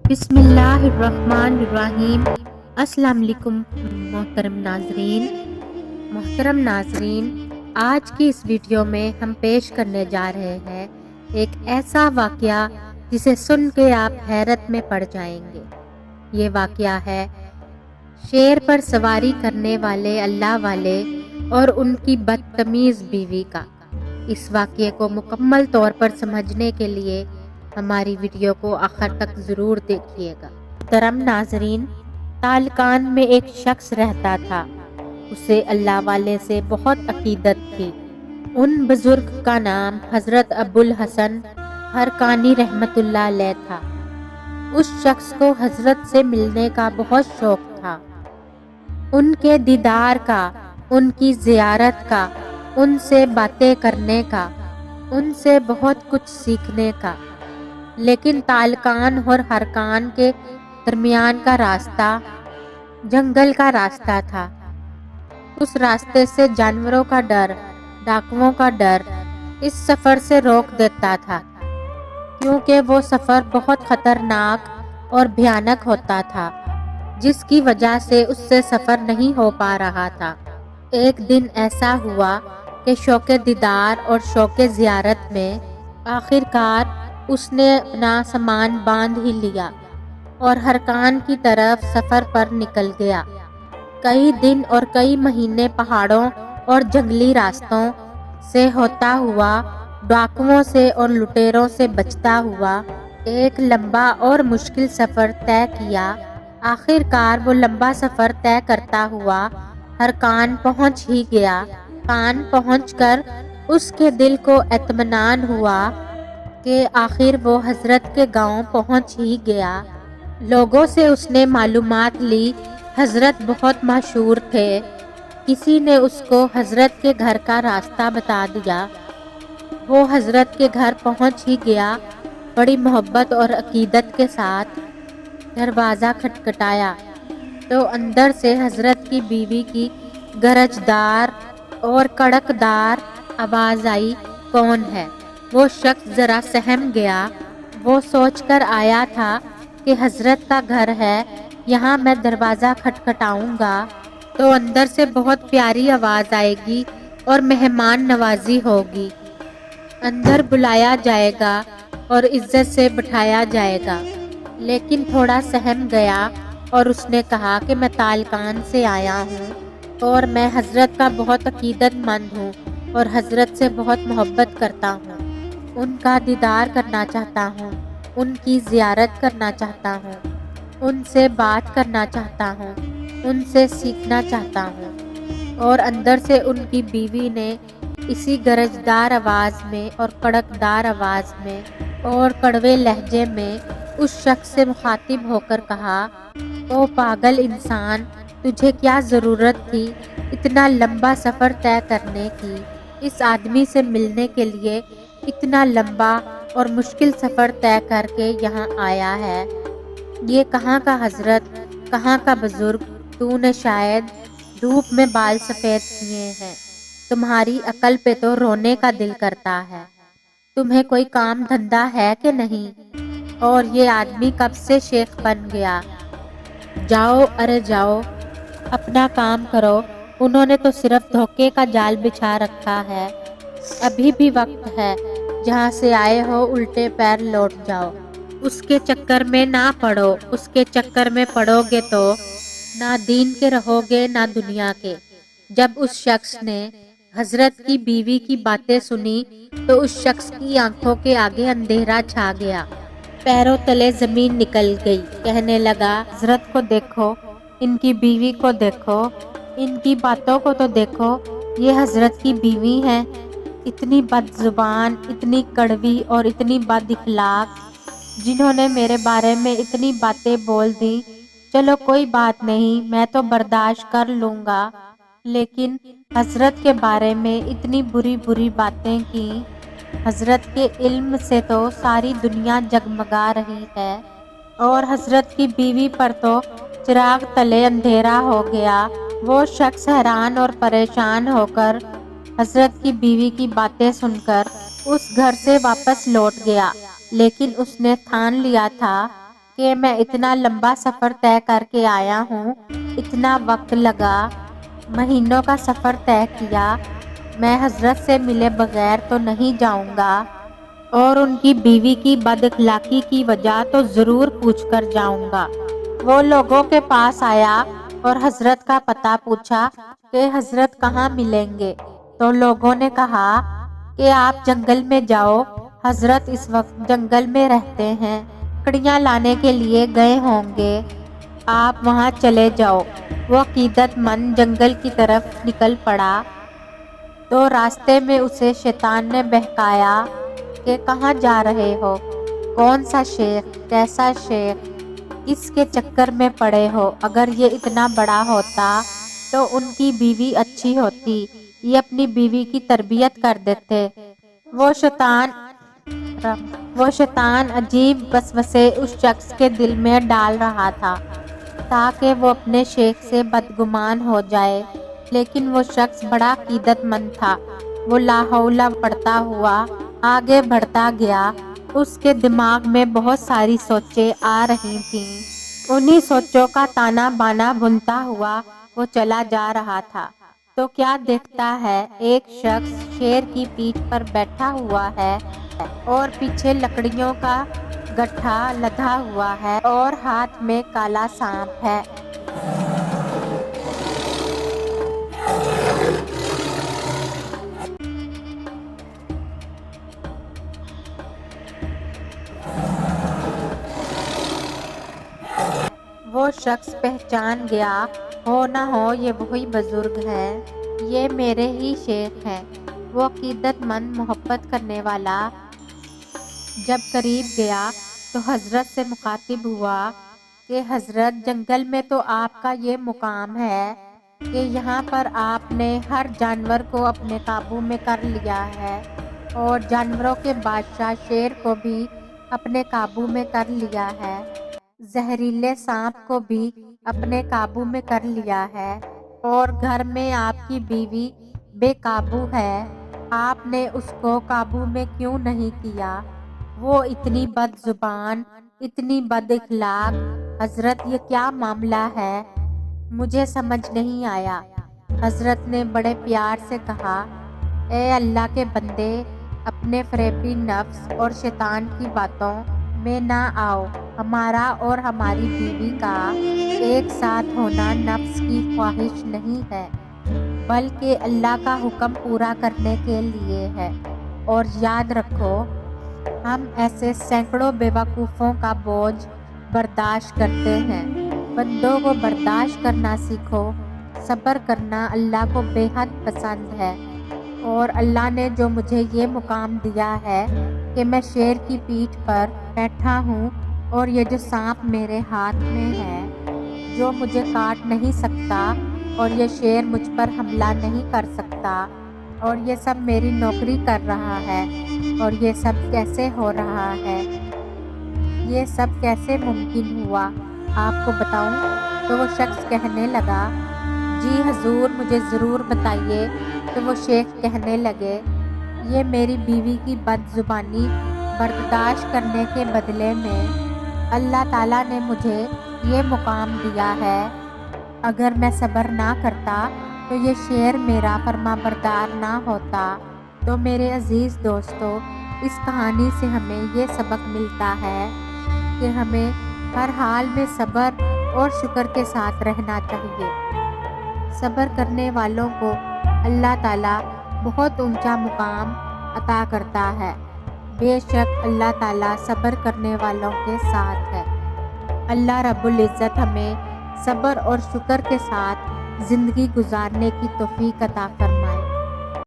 بسم اللہ الرحمن الرحیم۔ السلام علیکم محترم ناظرین، آج کی اس ویڈیو میں ہم پیش کرنے جا رہے ہیں ایک ایسا واقعہ جسے سن کے آپ حیرت میں پڑ جائیں گے۔ یہ واقعہ ہے شیر پر سواری کرنے والے اللہ والے اور ان کی بدتمیز بیوی کا۔ اس واقعے کو مکمل طور پر سمجھنے کے لیے ہماری ویڈیو کو آخر تک ضرور دیکھیے گا۔ محترم ناظرین، تالکان میں ایک شخص رہتا تھا۔ اسے اللہ والے سے بہت عقیدت تھی۔ ان بزرگ کا نام حضرت ابو الحسن ہرقانی رحمت اللہ علیہ تھا۔ اس شخص کو حضرت سے ملنے کا بہت شوق تھا، ان کے دیدار کا، ان کی زیارت کا، ان سے باتیں کرنے کا، ان سے بہت کچھ سیکھنے کا۔ لیکن تالکان اور ہرقان کے درمیان کا راستہ جنگل کا راستہ تھا۔ اس راستے سے جانوروں کا ڈر، ڈاکوؤں کا ڈر اس سفر سے روک دیتا تھا، کیونکہ وہ سفر بہت خطرناک اور بھیانک ہوتا تھا، جس کی وجہ سے اس سے سفر نہیں ہو پا رہا تھا۔ ایک دن ایسا ہوا کہ شوق دیدار اور شوق زیارت میں آخر کار اس نے اپنا سامان باندھ ہی لیا اور ہرقان کی طرف سفر پر نکل گیا۔ کئی دن اور کئی مہینے پہاڑوں اور جنگلی راستوں سے ہوتا ہوا، ڈاکوؤں سے اور لٹیروں سے بچتا ہوا ایک لمبا اور مشکل سفر طے کیا۔ آخر کار وہ لمبا سفر طے کرتا ہوا ہرقان پہنچ ہی گیا۔ ہرقان پہنچ کر اس کے دل کو اطمینان ہوا کہ آخر وہ حضرت کے گاؤں پہنچ ہی گیا۔ لوگوں سے اس نے معلومات لی، حضرت بہت مشہور تھے۔ کسی نے اس کو حضرت کے گھر کا راستہ بتا دیا۔ وہ حضرت کے گھر پہنچ ہی گیا۔ بڑی محبت اور عقیدت کے ساتھ دروازہ کھٹکھٹایا تو اندر سے حضرت کی بیوی کی گرجدار اور کڑکدار آواز آئی، کون ہے؟ وہ شخص ذرا سہم گیا۔ وہ سوچ کر آیا تھا کہ حضرت کا گھر ہے، یہاں میں دروازہ کھٹکھٹاؤں گا تو اندر سے بہت پیاری آواز آئے گی اور مہمان نوازی ہوگی، اندر بلایا جائے گا اور عزت سے بٹھایا جائے گا۔ لیکن تھوڑا سہم گیا اور اس نے کہا کہ میں تالکان سے آیا ہوں اور میں حضرت کا بہت عقیدت مند ہوں اور حضرت سے بہت محبت کرتا ہوں، ان کا دیدار کرنا چاہتا ہوں، ان کی زیارت کرنا چاہتا ہوں، ان سے بات کرنا چاہتا ہوں، ان سے سیکھنا چاہتا ہوں۔ اور اندر سے ان کی بیوی نے اسی گرجدار آواز میں اور کڑکدار آواز میں اور کڑوے لہجے میں اس شخص سے مخاطب ہو کر کہا، او پاگل انسان، تجھے کیا ضرورت تھی اتنا لمبا سفر طے کرنے کی؟ اس آدمی سے ملنے کے لیے اتنا لمبا اور مشکل سفر طے کر کے یہاں آیا ہے؟ یہ کہاں کا حضرت، کہاں کا بزرگ، تو نے شاید دھوپ میں بال سفید کیے ہیں، تمہاری عقل پہ تو رونے کا دل کرتا ہے۔ تمہیں کوئی کام دھندا ہے کہ نہیں؟ اور یہ آدمی کب سے شیخ بن گیا؟ جاؤ، ارے جاؤ، اپنا کام کرو، انہوں نے تو صرف دھوکے کا جال بچھا رکھا ہے۔ ابھی بھی وقت ہے، جہاں سے آئے ہو الٹے پیر لوٹ جاؤ۔ اس کے چکر میں نہ پڑو، اس کے چکر میں پڑو گے تو نہ دین کے رہو گے نہ دنیا کے۔ جب اس شخص نے حضرت کی بیوی کی باتیں سنی تو اس شخص کی آنکھوں کے آگے اندھیرا چھا گیا، پیروں تلے زمین نکل گئی۔ کہنے لگا، حضرت کو دیکھو، ان کی بیوی کو دیکھو، ان کی باتوں کو تو دیکھو، یہ حضرت کی بیوی ہیں، اتنی بد زبان، اتنی کڑوی اور اتنی بد اخلاق، جنہوں نے میرے بارے میں اتنی باتیں بول دی۔ چلو کوئی بات نہیں، میں تو برداشت کر لوں گا، لیکن حضرت کے بارے میں اتنی بری بری باتیں کی، حضرت کے علم سے تو ساری دنیا جگمگا رہی ہے اور حضرت کی بیوی پر تو چراغ تلے اندھیرا ہو گیا۔ وہ شخص حیران اور پریشان ہو کر حضرت کی بیوی کی باتیں سن کر اس گھر سے واپس لوٹ گیا، لیکن اس نے ٹھان لیا تھا کہ میں اتنا لمبا سفر طے کر کے آیا ہوں، اتنا وقت لگا، مہینوں کا سفر طے کیا، میں حضرت سے ملے بغیر تو نہیں جاؤں گا، اور ان کی بیوی کی بد اخلاقی کی وجہ تو ضرور پوچھ کر جاؤں گا۔ وہ لوگوں کے پاس آیا اور حضرت کا پتہ پوچھا کہ حضرت کہاں ملیں گے، تو لوگوں نے کہا کہ آپ جنگل میں جاؤ، حضرت اس وقت جنگل میں رہتے ہیں، لکڑیاں لانے کے لیے گئے ہوں گے، آپ وہاں چلے جاؤ۔ وہ عقیدت مند جنگل کی طرف نکل پڑا تو راستے میں اسے شیطان نے بہکایا کہ کہاں جا رہے ہو، کون سا شیخ، کیسا شیخ، کس کے چکر میں پڑے ہو، اگر یہ اتنا بڑا ہوتا تو ان کی بیوی اچھی ہوتی، یہ اپنی بیوی کی تربیت کر دیتے۔ وہ شیطان عجیب وسوسے اس شخص کے دل میں ڈال رہا تھا تاکہ وہ اپنے شیخ سے بدگمان ہو جائے، لیکن وہ شخص بڑا عقیدت مند تھا۔ وہ لا حول پڑھتا ہوا آگے بڑھتا گیا، اس کے دماغ میں بہت ساری سوچیں آ رہی تھیں، انہی سوچوں کا تانا بانا بنتا ہوا وہ چلا جا رہا تھا تو کیا دیکھتا ہے، ایک شخص شیر کی پیٹھ پر بیٹھا ہوا ہے اور پیچھے لکڑیوں کا گٹھا لدھا ہوا ہے اور ہاتھ میں کالا سانپ ہے۔ وہ شخص پہچان گیا، ہو نہ ہو یہ وہی بزرگ ہے، یہ میرے ہی شیخ ہیں۔ وہ عقیدت مند محبت کرنے والا جب قریب گیا تو حضرت سے مخاطب ہوا کہ حضرت، جنگل میں تو آپ کا یہ مقام ہے کہ یہاں پر آپ نے ہر جانور کو اپنے قابو میں کر لیا ہے اور جانوروں کے بادشاہ شیر کو بھی اپنے قابو میں کر لیا ہے، زہریلے سانپ کو بھی اپنے قابو میں کر لیا ہے، اور گھر میں آپ کی بیوی بے قابو ہے، آپ نے اس کو قابو میں کیوں نہیں کیا؟ وہ اتنی بد زبان، اتنی بد اخلاق، حضرت یہ کیا معاملہ ہے، مجھے سمجھ نہیں آیا۔ حضرت نے بڑے پیار سے کہا، اے اللہ کے بندے، اپنے فریبی نفس اور شیطان کی باتوں میں نہ آؤ، ہمارا اور ہماری بیوی کا ایک ساتھ ہونا نفس کی خواہش نہیں ہے، بلکہ اللہ کا حکم پورا کرنے کے لیے ہے، اور یاد رکھو، ہم ایسے سینکڑوں بے وقوفوں کا بوجھ برداشت کرتے ہیں۔ بندوں کو برداشت کرنا سیکھو، صبر کرنا اللہ کو بے حد پسند ہے، اور اللہ نے جو مجھے یہ مقام دیا ہے کہ میں شیر کی پیٹھ پر بیٹھا ہوں اور یہ جو سانپ میرے ہاتھ میں ہے جو مجھے کاٹ نہیں سکتا، اور یہ شیر مجھ پر حملہ نہیں کر سکتا، اور یہ سب میری نوکری کر رہا ہے، اور یہ سب کیسے ہو رہا ہے، یہ سب کیسے ممکن ہوا، آپ کو بتاؤں؟ تو وہ شخص کہنے لگا، جی حضور مجھے ضرور بتائیے۔ تو وہ شیخ کہنے لگے، یہ میری بیوی کی بد زبانی برداشت کرنے کے بدلے میں اللہ تعالیٰ نے مجھے یہ مقام دیا ہے، اگر میں صبر نہ کرتا تو یہ شیر میرا فرما بردار نہ ہوتا۔ تو میرے عزیز دوستو، اس کہانی سے ہمیں یہ سبق ملتا ہے کہ ہمیں ہر حال میں صبر اور شکر کے ساتھ رہنا چاہیے۔ صبر کرنے والوں کو اللہ تعالیٰ بہت اونچا مقام عطا کرتا ہے، بے شک اللہ تعالیٰ صبر کرنے والوں کے ساتھ ہے۔ اللہ رب العزت ہمیں صبر اور شکر کے ساتھ زندگی گزارنے کی توفیق عطا فرمائے۔